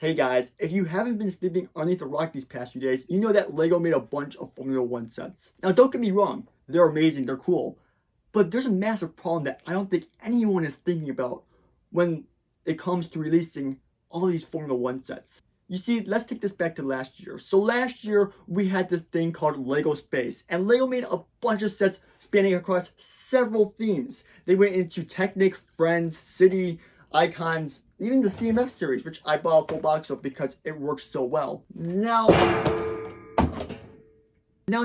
Hey guys, if you haven't been sleeping underneath a rock these past few days, you know that LEGO made a bunch of Formula 1 sets. Now don't get me wrong, they're amazing, they're cool, but there's a massive problem that I don't think anyone is thinking about when it comes to releasing all these Formula 1 sets. You see, let's take this back to last year. So last year, we had this thing called LEGO Space, and LEGO made a bunch of sets spanning across several themes. They went into Technic, Friends, City, Icons, even the CMF series, which I bought a full box of because it works so well. Now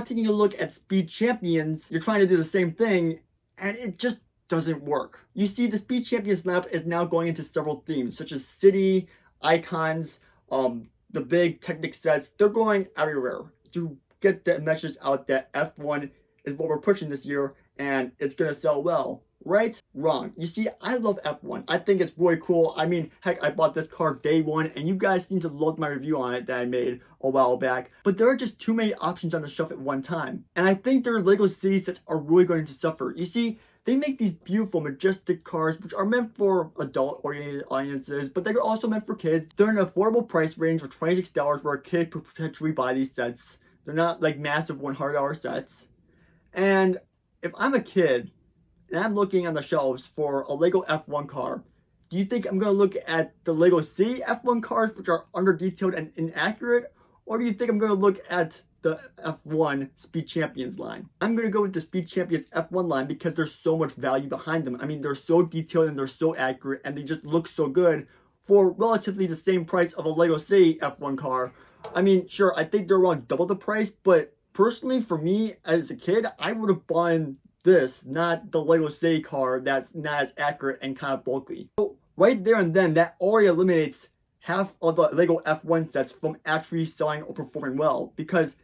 taking a look at Speed Champions, you're trying to do the same thing, and it just doesn't work. You see, the Speed Champions lineup is now going into several themes, such as City, Icons, the big Technic sets. They're going everywhere to get the message out that F1 is what we're pushing this year, and it's gonna sell well. Right? Wrong. You see, I love F1. I think it's really cool. I mean, heck, I bought this car day one, and you guys seem to love my review on it that I made a while back. But there are just too many options on the shelf at one time. And I think their LEGO City sets are really going to suffer. You see, they make these beautiful, majestic cars, which are meant for adult-oriented audiences, but they're also meant for kids. They're in an affordable price range of $26 where a kid could potentially buy these sets. They're not like massive $100 sets. And if I'm a kid, and I'm looking on the shelves for a LEGO F1 car, do you think I'm going to look at the LEGO City F1 cars, which are under-detailed and inaccurate? Or do you think I'm going to look at the F1 Speed Champions line? I'm going to go with the Speed Champions F1 line because there's so much value behind them. I mean, they're so detailed and they're so accurate and they just look so good for relatively the same price of a LEGO City F1 car. I mean, sure, I think they're around double the price, but personally, for me, as a kid, I would have bought this, not the LEGO City car that's not as accurate and kind of bulky. So right there and then, that already eliminates half of the LEGO F1 sets from actually selling or performing well, because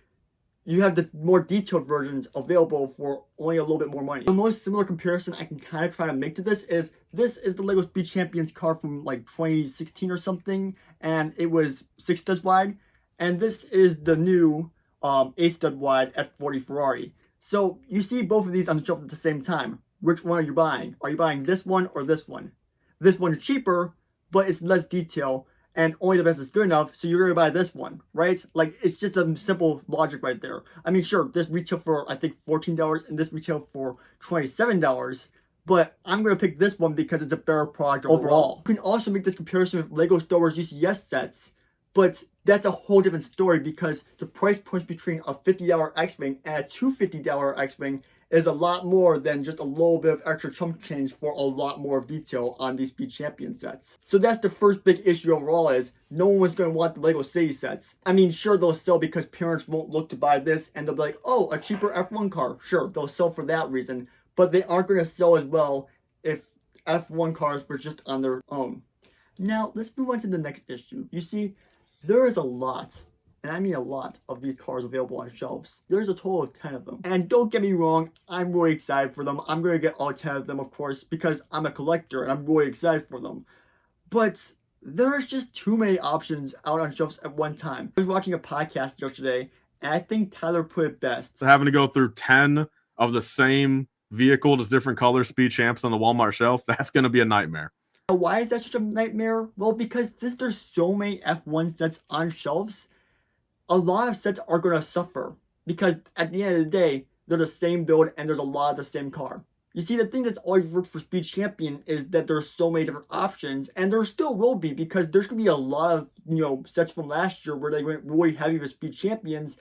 you have the more detailed versions available for only a little bit more money. The most similar comparison I can kind of try to make to this is the LEGO Speed Champions car from like 2016 or something, and it was 6 studs wide, and this is the new 8 stud wide F40 Ferrari. So you see both of these on the shelf at the same time. Which one are you buying? Are you buying this one or this one? This one is cheaper, but it's less detail, and only the best is good enough, so you're going to buy this one, right? Like, it's just a simple logic right there. I mean, sure, this retail for, I think, $14, and this retail for $27, but I'm going to pick this one because it's a better product overall. You can also make this comparison with LEGO Star Wars UCS sets, but that's a whole different story because the price point between a $50 X-Wing and a $250 X-Wing is a lot more than just a little bit of extra chunk change for a lot more of detail on these Speed Champion sets. So that's the first big issue overall, is no one's going to want the LEGO City sets. I mean, sure, they'll sell because parents won't look to buy this and they'll be like, oh, a cheaper F1 car. Sure, they'll sell for that reason, but they aren't going to sell as well if F1 cars were just on their own. Now, let's move on to the next issue. You see, there is a lot, and I mean a lot, of these cars available on shelves. There's a total of 10 of them. And don't get me wrong, I'm really excited for them. I'm going to get all 10 of them, of course, because I'm a collector and I'm really excited for them. But there's just too many options out on shelves at one time. I was watching a podcast yesterday, and I think Tyler put it best. So having to go through 10 of the same vehicle, just different color Speed Champs on the Walmart shelf, that's going to be a nightmare. Why is that such a nightmare? Well, because since there's so many F1 sets on shelves, a lot of sets are going to suffer. Because at the end of the day, they're the same build and there's a lot of the same car. You see, the thing that's always worked for Speed Champion is that there's so many different options, and there still will be, because there's going to be a lot of, sets from last year where they went really heavy with Speed Champions,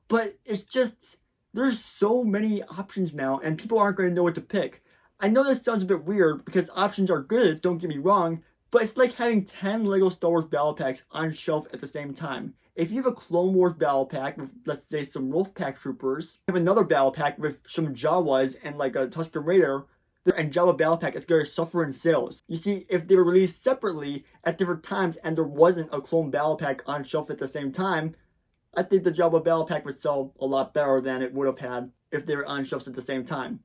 but it's just, there's so many options now, and people aren't going to know what to pick. I know this sounds a bit weird because options are good, don't get me wrong, but it's like having 10 LEGO Star Wars battle packs on shelf at the same time. If you have a Clone Wars battle pack with, let's say, some Wolf Pack troopers, you have another battle pack with some Jawas and like a Tusken Raider, and Jawa battle pack is going to suffer in sales. You see, if they were released separately at different times and there wasn't a clone battle pack on shelf at the same time, I think the Jawa battle pack would sell a lot better than it would have had if they were on shelves at the same time.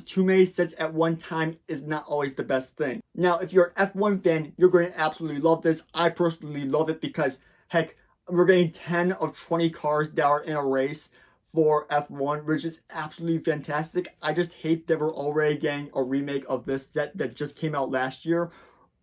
Too many sets at one time is not always the best thing. Now, if you're an F1 fan, you're going to absolutely love this. I personally love it because, heck, we're getting 10 of 20 cars that are in a race for F1, which is absolutely fantastic. I just hate that we're already getting a remake of this set that just came out last year.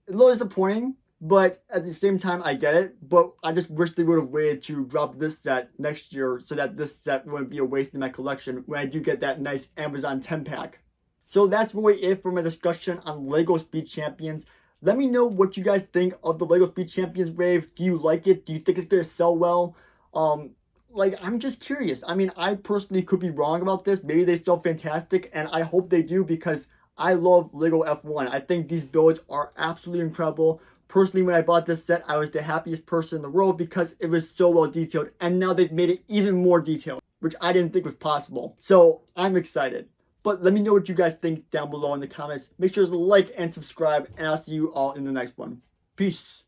A little disappointing, But at the same time, I get it. But I just wish they would have waited to drop this set next year so that this set wouldn't be a waste in my collection when I do get that nice Amazon 10 pack. So that's really it for my discussion on LEGO Speed Champions. Let me know what you guys think of the LEGO Speed Champions wave. Do you like it? Do you think it's going to sell well? I'm just curious. I mean, I personally could be wrong about this. Maybe they sell fantastic, and I hope they do because I love LEGO F1. I think these builds are absolutely incredible. Personally, when I bought this set, I was the happiest person in the world because it was so well detailed, and now they've made it even more detailed, which I didn't think was possible. So I'm excited. But let me know what you guys think down below in the comments. Make sure to like and subscribe, and I'll see you all in the next one. Peace.